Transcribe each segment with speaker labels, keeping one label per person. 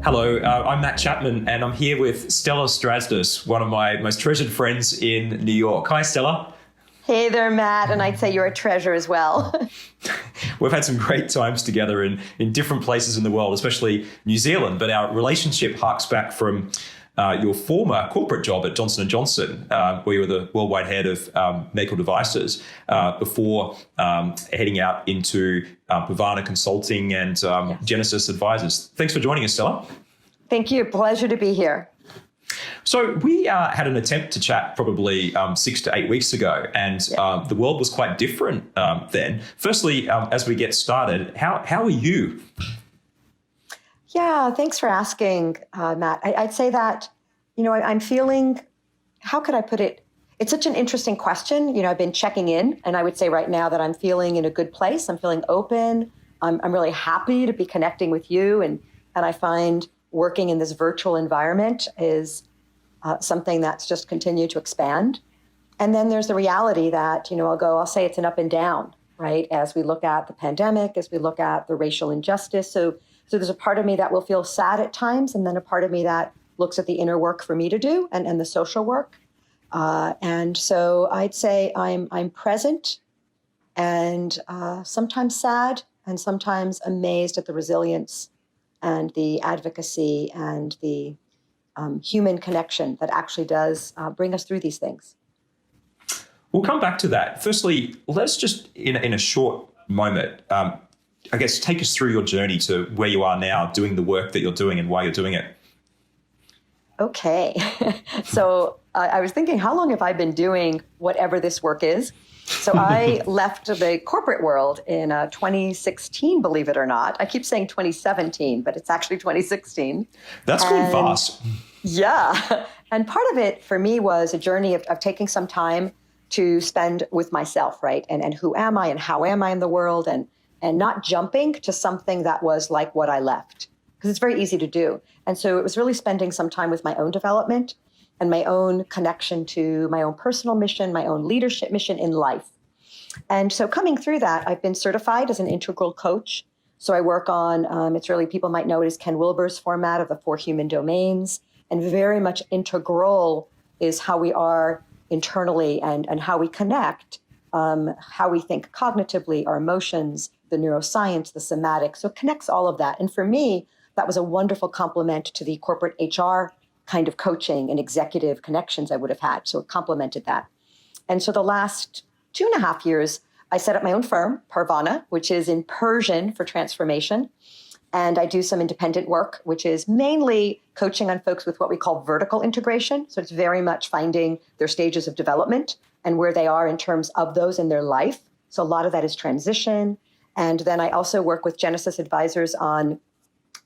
Speaker 1: Hello, I'm Matt Chapman, and I'm here with Stella Strasdus, one of my most treasured friends in New York. Hi, Stella.
Speaker 2: Hey there, Matt, and I'd say you're a treasure as well.
Speaker 1: We've had some great times together in different places in the world, especially New Zealand, but our relationship harks back from your former corporate job at Johnson & Johnson, where you were the worldwide head of medical devices, before heading out into Pavana Consulting and Genesis Advisors. Thanks for joining us, Stella.
Speaker 2: Thank you. Pleasure to be here.
Speaker 1: So we had an attempt to chat probably 6 to 8 weeks ago, and the world was quite different then. Firstly, as we get started, how are you?
Speaker 2: Yeah, thanks for asking, Matt. I'd say that, I'm feeling, how could I put it? It's such an interesting question. I've been checking in, and I would say right now that I'm feeling in a good place. I'm feeling open. I'm really happy to be connecting with you, and I find working in this virtual environment is something that's just continued to expand. And then there's the reality that, I'll say it's an up and down, right? As we look at the pandemic, as we look at the racial injustice. So there's a part of me that will feel sad at times, and then a part of me that looks at the inner work for me to do and the social work. And so I'd say I'm present and sometimes sad and sometimes amazed at the resilience and the advocacy and the human connection that actually does bring us through these things.
Speaker 1: We'll come back to that. Firstly, let's just, in a short moment, I guess, take us through your journey to where you are now, doing the work that you're doing and why you're doing it.
Speaker 2: Okay. So I was thinking, how long have I been doing whatever this work is? So I left the corporate world in 2016, believe it or not. I keep saying 2017, but it's actually 2016.
Speaker 1: That's going fast.
Speaker 2: Yeah. And part of it for me was a journey of taking some time to spend with myself, right? And who am I and how am I in the world, and not jumping to something that was like what I left, because it's very easy to do. And so it was really spending some time with my own development and my own connection to my own personal mission, my own leadership mission in life. And so coming through that, I've been certified as an integral coach. So I work on, it's really, people might know it as Ken Wilber's format of the 4 human domains. And very much integral is how we are internally and how we connect, how we think cognitively, our emotions, the neuroscience, the somatic. So it connects all of that. And for me, that was a wonderful complement to the corporate HR kind of coaching and executive connections I would have had. So it complemented that. And so the last 2.5 years, I set up my own firm, Parvana, which is in Persian for transformation. And I do some independent work, which is mainly coaching on folks with what we call vertical integration. So it's very much finding their stages of development and where they are in terms of those in their life. So a lot of that is transition. And then I also work with Genesis Advisors on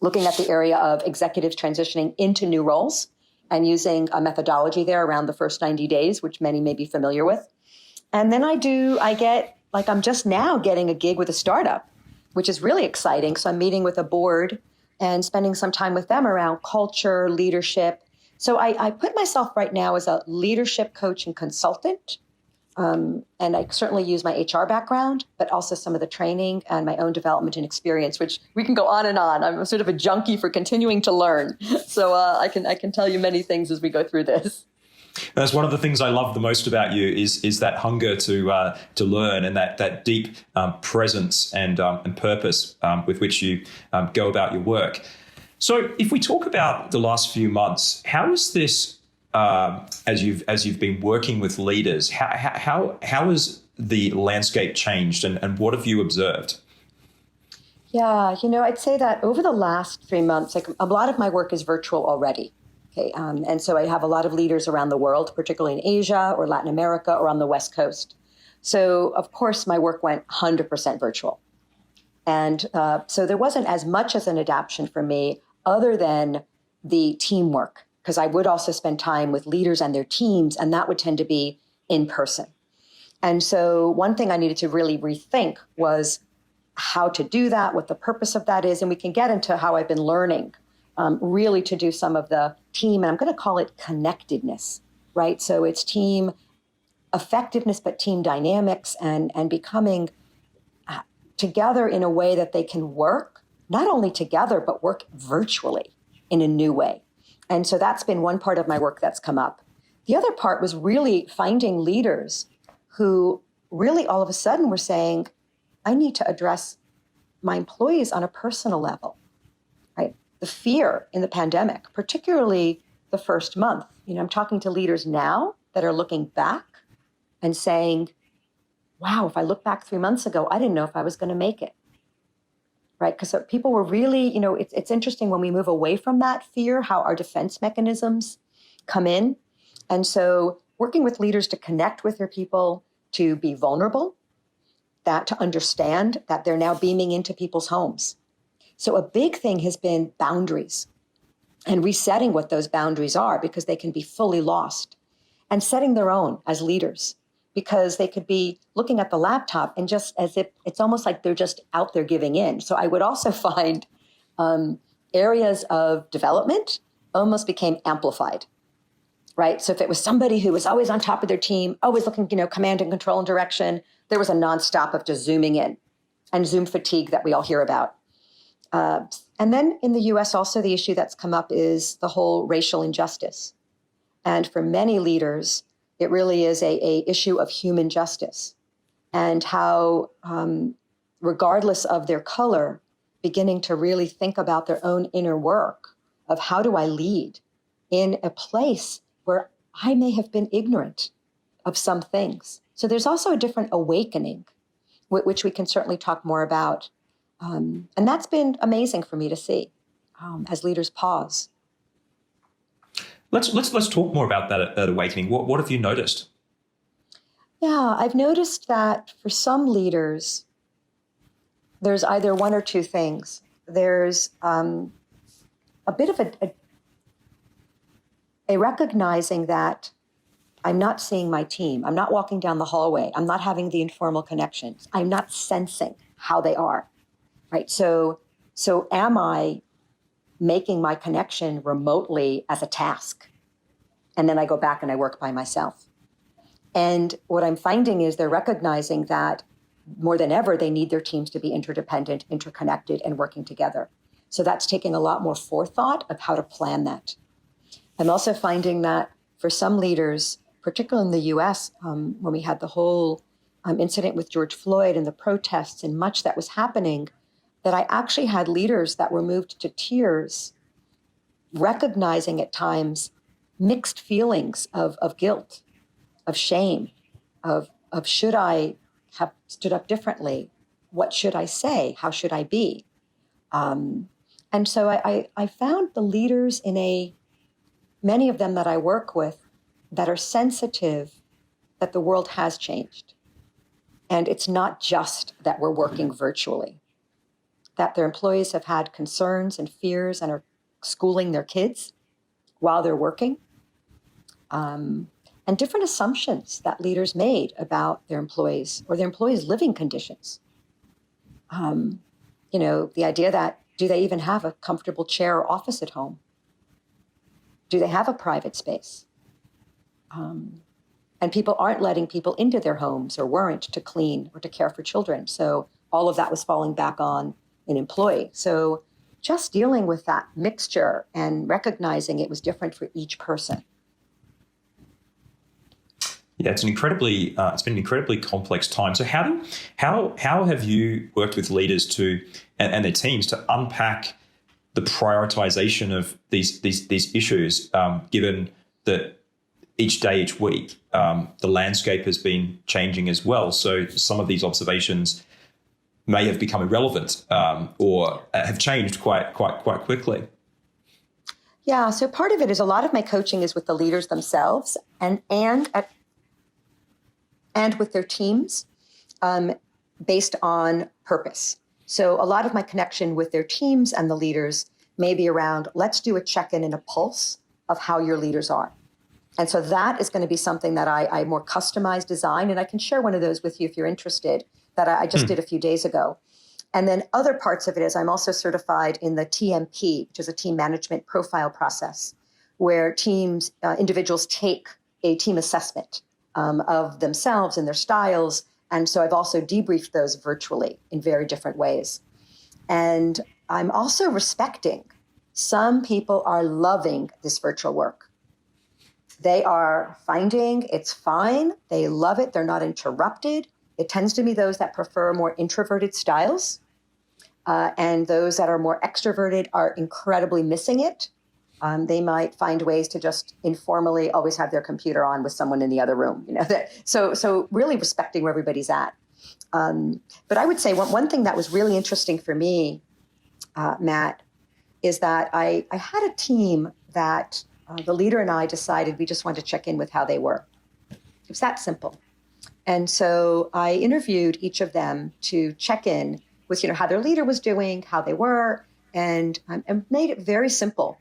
Speaker 2: looking at the area of executives transitioning into new roles and using a methodology there around the first 90 days, which many may be familiar with. And then I'm just now getting a gig with a startup, which is really exciting. So I'm meeting with a board and spending some time with them around culture, leadership. So I put myself right now as a leadership coach and consultant. And I certainly use my HR background, but also some of the training and my own development and experience, which we can go on and on. I'm sort of a junkie for continuing to learn. So I can tell you many things as we go through this.
Speaker 1: That's one of the things I love the most about you is that hunger to learn and that deep presence and purpose with which you go about your work. So if we talk about the last few months, how is this, as you've been working with leaders, how has the landscape changed and what have you observed?
Speaker 2: Yeah, I'd say that over the last 3 months, like a lot of my work is virtual already. Okay, and so I have a lot of leaders around the world, particularly in Asia or Latin America or on the West Coast. So, of course, my work went 100% virtual. And so there wasn't as much as an adaptation for me other than the teamwork, because I would also spend time with leaders and their teams, and that would tend to be in person. And so one thing I needed to really rethink was how to do that, what the purpose of that is, and we can get into how I've been learning really to do some of the team, and I'm going to call it connectedness, right? So it's team effectiveness, but team dynamics and becoming together in a way that they can work, not only together, but work virtually. in a new way. And so that's been one part of my work that's come up. The other part was really finding leaders who really all of a sudden were saying, I need to address my employees on a personal level, right? The fear in the pandemic, particularly the first month. I'm talking to leaders now that are looking back and saying, wow, if I look back 3 months ago, I didn't know if I was going to make it, right? Because people were really, it's interesting when we move away from that fear, how our defense mechanisms come in. And so working with leaders to connect with their people, to be vulnerable, that to understand that they're now beaming into people's homes. So a big thing has been boundaries and resetting what those boundaries are, because they can be fully lost, and setting their own as leaders, because they could be looking at the laptop and just as if it's almost like they're just out there giving in. So I would also find areas of development almost became amplified, right? So if it was somebody who was always on top of their team, always looking, command and control and direction, there was a nonstop of just zooming in and Zoom fatigue that we all hear about. And then in the US also, the issue that's come up is the whole racial injustice. And for many leaders, it really is a issue of human justice, and how, regardless of their color, beginning to really think about their own inner work of how do I lead in a place where I may have been ignorant of some things. So there's also a different awakening, which we can certainly talk more about. And that's been amazing for me to see as leaders pause.
Speaker 1: Let's talk more about that awakening. What have you noticed?
Speaker 2: Yeah, I've noticed that for some leaders, there's either one or two things. There's a bit of a recognizing that I'm not seeing my team. I'm not walking down the hallway. I'm not having the informal connections. I'm not sensing how they are, right? So am I making my connection remotely as a task? And then I go back and I work by myself. And what I'm finding is they're recognizing that more than ever, they need their teams to be interdependent, interconnected, and working together. So that's taking a lot more forethought of how to plan that. I'm also finding that for some leaders, particularly in the US, when we had the whole incident with George Floyd and the protests and much that was happening, that I actually had leaders that were moved to tears, recognizing at times mixed feelings of guilt, of shame, of should I have stood up differently? What should I say? How should I be? And so I found the leaders many of them that I work with that are sensitive that the world has changed. And it's not just that we're working virtually, that their employees have had concerns and fears and are schooling their kids while they're working. And different assumptions that leaders made about their employees or their employees' living conditions. The idea that, do they even have a comfortable chair or office at home? Do they have a private space? And people aren't letting people into their homes, or weren't, to clean or to care for children. So all of that was falling back on an employee. So just dealing with that mixture and recognizing it was different for each person.
Speaker 1: Yeah, it's been an incredibly complex time. So how have you worked with leaders and their teams to unpack the prioritization of these issues, given that each day, each week, the landscape has been changing as well? So some of these observations may have become irrelevant or have changed quite quickly.
Speaker 2: Yeah, so part of it is a lot of my coaching is with the leaders themselves and with their teams, based on purpose. So a lot of my connection with their teams and the leaders may be around, let's do a check-in and a pulse of how your leaders are. And so that is going to be something that I more customized design, and I can share one of those with you if you're interested, that I just did a few days ago. And then other parts of it is I'm also certified in the TMP, which is a team management profile process, where individuals take a team assessment of themselves and their styles. And so I've also debriefed those virtually in very different ways. And I'm also respecting Some people are loving this virtual work. They are finding it's fine. They love it. They're not interrupted. It tends to be those that prefer more introverted styles. And those that are more extroverted are incredibly missing it. They might find ways to just informally always have their computer on with someone in the other room. So really respecting where everybody's at. But I would say one thing that was really interesting for me, Matt, is that I had a team that the leader and I decided we just wanted to check in with how they were. It was that simple. And so I interviewed each of them to check in with, how their leader was doing, how they were, and made it very simple.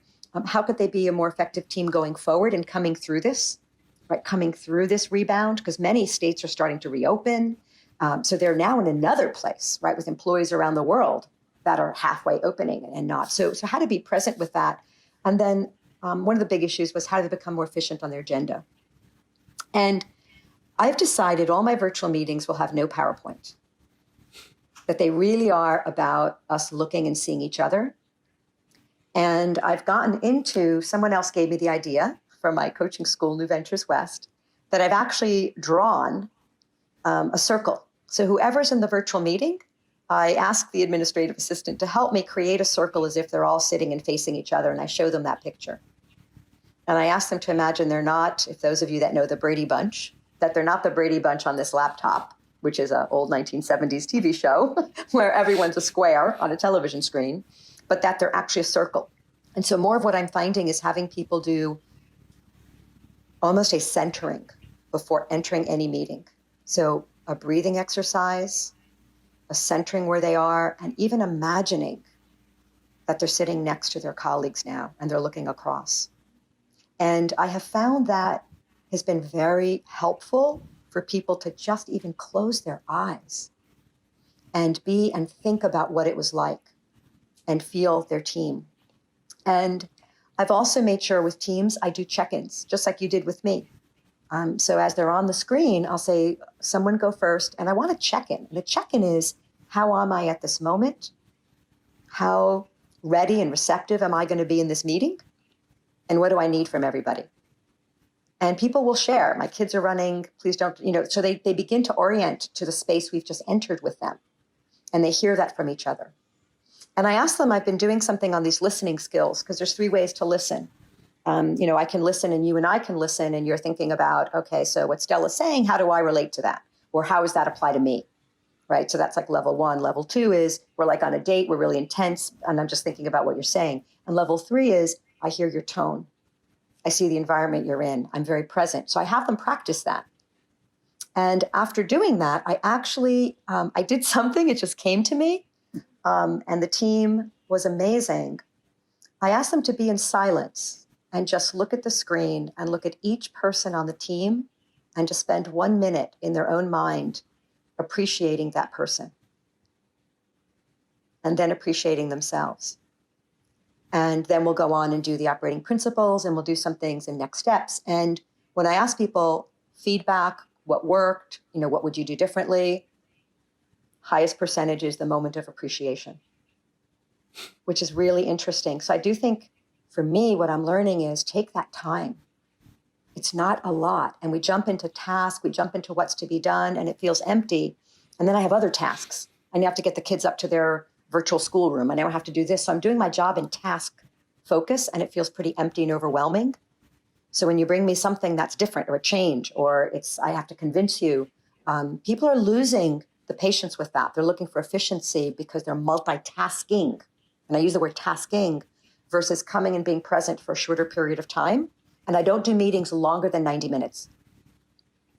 Speaker 2: How could they be a more effective team going forward and coming through this, right? Coming through this rebound, because many states are starting to reopen. So they're now in another place, right, with employees around the world that are halfway opening and not. So how to be present with that. And then one of the big issues was how to become more efficient on their agenda. And I've decided all my virtual meetings will have no PowerPoint, that they really are about us looking and seeing each other. And I've gotten into, someone else gave me the idea from my coaching school, New Ventures West, that I've actually drawn a circle. So whoever's in the virtual meeting, I ask the administrative assistant to help me create a circle as if they're all sitting and facing each other, and I show them that picture. And I ask them to imagine they're not, if those of you that know the Brady Bunch, that they're not the Brady Bunch on this laptop, which is an old 1970s TV show where everyone's a square on a television screen, but that they're actually a circle. And so more of what I'm finding is having people do almost a centering before entering any meeting. So a breathing exercise, a centering where they are, and even imagining that they're sitting next to their colleagues now and they're looking across. And I have found that has been very helpful for people to just even close their eyes and be and think about what it was like and feel their team. And I've also made sure with teams, I do check-ins, just like you did with me. So as they're on the screen, I'll say, someone go first, and I want to check in. And the check-in is, how am I at this moment? How ready and receptive am I going to be in this meeting? And what do I need from everybody? And people will share. My kids are running, please don't, so they begin to orient to the space we've just entered with them. And they hear that from each other. And I ask them, I've been doing something on these listening skills, because there's 3 ways to listen. I can listen and you and I can listen, and you're thinking about, okay, so what Stella's saying, how do I relate to that? Or how does that apply to me? Right? So that's like level 1. Level 2 is we're like on a date, we're really intense, and I'm just thinking about what you're saying. And level 3 is I hear your tone. I see the environment you're in. I'm very present. So I have them practice that. And after doing that, I actually, I did something, it just came to me, and the team was amazing. I asked them to be in silence and just look at the screen and look at each person on the team and just spend 1 minute in their own mind appreciating that person and then appreciating themselves. And then we'll go on and do the operating principles, and we'll do some things in next steps. And when I ask people feedback, what worked, what would you do differently? Highest percentage is the moment of appreciation, which is really interesting. So I do think for me, what I'm learning is take that time. It's not a lot. And we jump into tasks, we jump into what's to be done, and it feels empty. And then I have other tasks. I have to get the kids up to their virtual schoolroom. I now have to do this. So I'm doing my job in task focus, and it feels pretty empty and overwhelming. So when you bring me something that's different or a change, or I have to convince you, people are losing the patience with that. They're looking for efficiency because they're multitasking. And I use the word tasking versus coming and being present for a shorter period of time. And I don't do meetings longer than 90 minutes.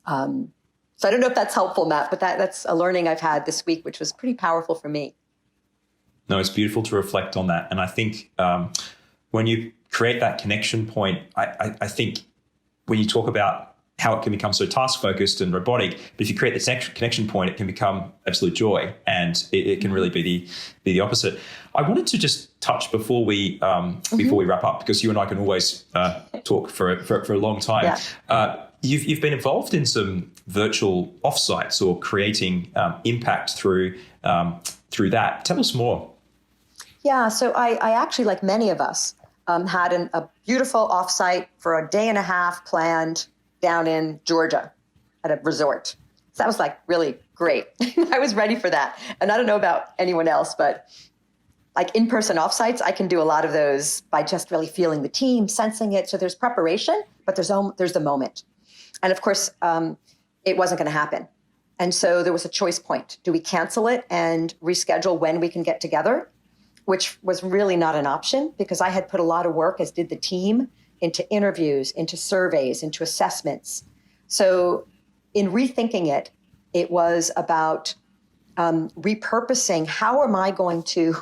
Speaker 2: So I don't know if that's helpful, Matt, but that's a learning I've had this week, which was pretty powerful for me.
Speaker 1: No, it's beautiful to reflect on that. And I think when you create that connection point, I think when you talk about how it can become so task-focused and robotic, but if you create this connection point, it can become absolute joy, and it can really be the opposite. I wanted to just touch before we wrap up, because you and I can always talk for a long time. Yeah. You've been involved in some virtual offsites or creating impact through that. Tell us more.
Speaker 2: Yeah, so I actually, like many of us, had a beautiful offsite for a day and a half planned down in Georgia at a resort. So that was like really great. I was ready for that. And I don't know about anyone else, but like in-person offsites, I can do a lot of those by just really feeling the team, sensing it. So there's preparation, but there's the moment. And of course, it wasn't going to happen. And so there was a choice point. Do we cancel it and reschedule when we can get together? Which was really not an option because I had put a lot of work, as did the team, into interviews, into surveys, into assessments. So in rethinking it, it was about repurposing how am I going to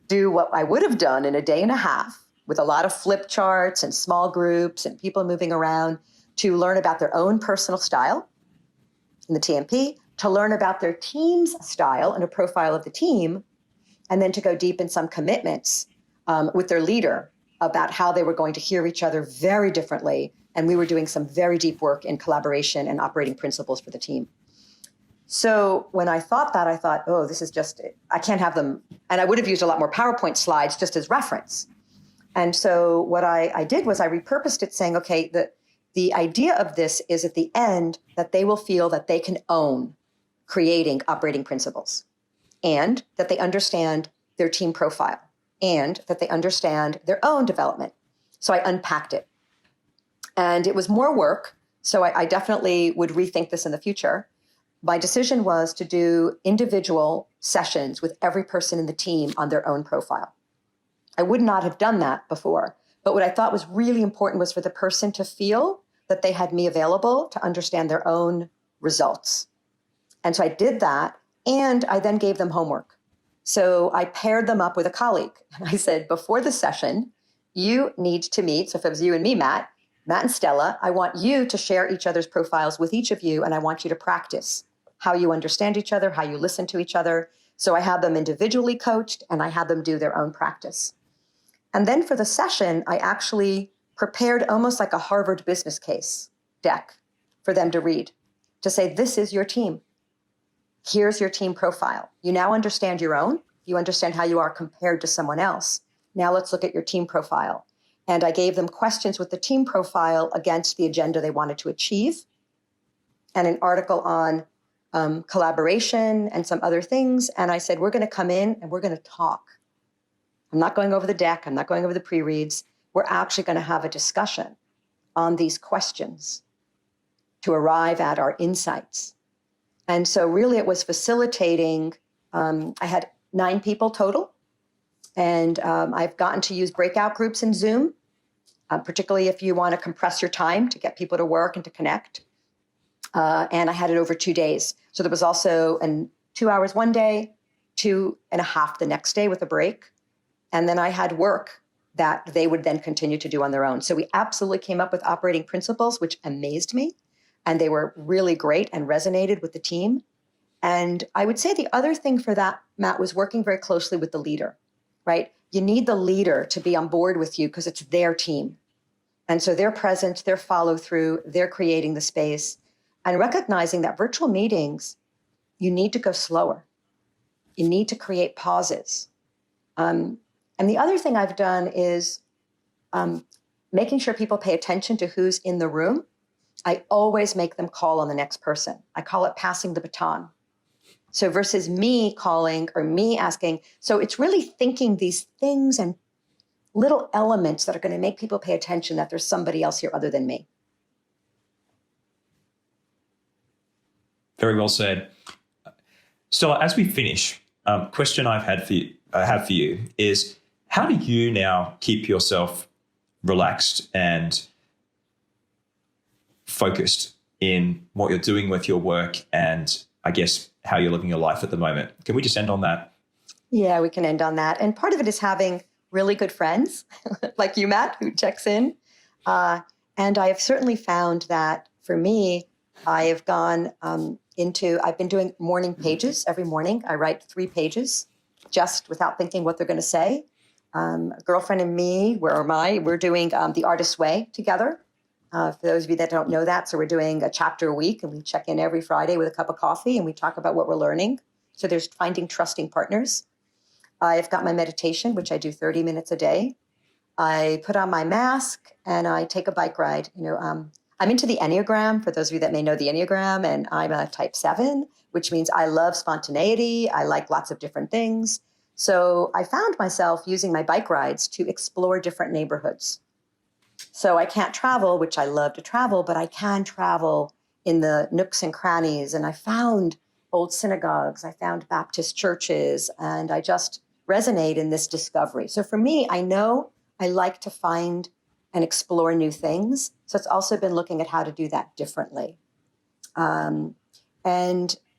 Speaker 2: do what I would have done in a day and a half with a lot of flip charts and small groups and people moving around to learn about their own personal style in the TMP, to learn about their team's style and a profile of the team, and then to go deep in some commitments with their leader about how they were going to hear each other very differently. And we were doing some very deep work in collaboration and operating principles for the team. So when I thought that, I thought, oh, this is just, I can't have them. And I would have used a lot more PowerPoint slides just as reference. And so what I did was I repurposed it saying, okay, the idea of this is at the end that they will feel that they can own creating operating principles and that they understand their team profile and that they understand their own development. So I unpacked it. And it was more work. So I definitely would rethink this in the future. My decision was to do individual sessions with every person in the team on their own profile. I would not have done that before. But what I thought was really important was for the person to feel that they had me available to understand their own results. And so I did that. And I then gave them homework. So I paired them up with a colleague. And I said, before the session, you need to meet. So if it was you and me, Matt and Stella, I want you to share each other's profiles with each of you. And I want you to practice how you understand each other, how you listen to each other. So I had them individually coached and I had them do their own practice. And then for the session, I actually prepared almost like a Harvard business case deck for them to read, to say, this is your team. Here's your team profile. You now understand your own. You understand how you are compared to someone else. Now let's look at your team profile. And I gave them questions with the team profile against the agenda they wanted to achieve, and an article on collaboration and some other things. And I said, we're going to come in and we're going to talk. I'm not going over the deck. I'm not going over the pre-reads. We're actually going to have a discussion on these questions to arrive at our insights. And so really it was facilitating. I had 9 people total. And I've gotten to use breakout groups in Zoom, particularly if you want to compress your time to get people to work and to connect. And I had it over 2 days. So there was also 2 hours one day, 2.5 the next day with a break. And then I had work that they would then continue to do on their own. So we absolutely came up with operating principles, which amazed me. And they were really great and resonated with the team. And I would say the other thing for that, Matt, was working very closely with the leader, right? You need the leader to be on board with you because it's their team. And so their presence, their follow through, they're creating the space, and recognizing that virtual meetings, you need to go slower. You need to create pauses. And the other thing I've done is making sure people pay attention to who's in the room. I always make them call on the next person. I call it passing the baton. So versus me calling or me asking. So it's really thinking these things and little elements that are going to make people pay attention that there's somebody else here other than me.
Speaker 1: Very well said. So as we finish, question I have for you is, how do you now keep yourself relaxed and focused in what you're doing with your work and I guess how you're living your life at the moment? Can we just end on that?
Speaker 2: Yeah, we can end on that. And part of it is having really good friends like you, Matt, who checks in. And I have certainly found that for me, I have gone I've been doing morning pages every morning. I write 3 pages just without thinking what they're going to say. A girlfriend and me, we're doing The Artist's Way together. For those of you that don't know that, so we're doing a chapter a week and we check in every Friday with a cup of coffee and we talk about what we're learning. So there's finding trusting partners. I've got my meditation, which I do 30 minutes a day. I put on my mask and I take a bike ride. I'm into the Enneagram, for those of you that may know the Enneagram, and I'm a type 7, which means I love spontaneity. I like lots of different things. So I found myself using my bike rides to explore different neighborhoods. So I can't travel, which I love to travel, but I can travel in the nooks and crannies. And I found old synagogues, I found Baptist churches, and I just resonate in this discovery. So for me, I know I like to find and explore new things. So it's also been looking at how to do that differently. And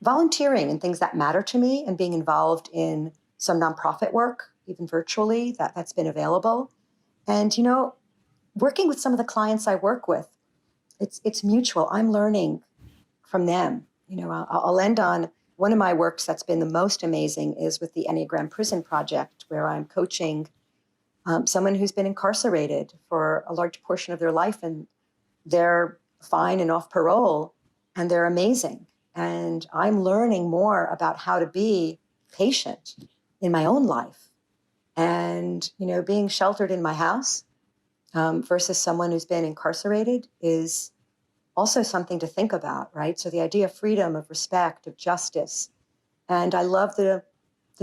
Speaker 2: volunteering and things that matter to me, and being involved in some nonprofit work, even virtually, that's been available. And, working with some of the clients I work with, it's mutual. I'm learning from them. I'll end on one of my works that's been the most amazing is with the Enneagram Prison Project, where I'm coaching someone who's been incarcerated for a large portion of their life, and they're fine and off parole, and they're amazing. And I'm learning more about how to be patient in my own life, and being sheltered in my house versus someone who's been incarcerated is also something to think about, right? So the idea of freedom, of respect, of justice. And I love the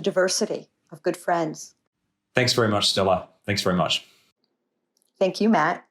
Speaker 2: diversity of good friends.
Speaker 1: Thanks very much, Stella. Thanks very much.
Speaker 2: Thank you, Matt.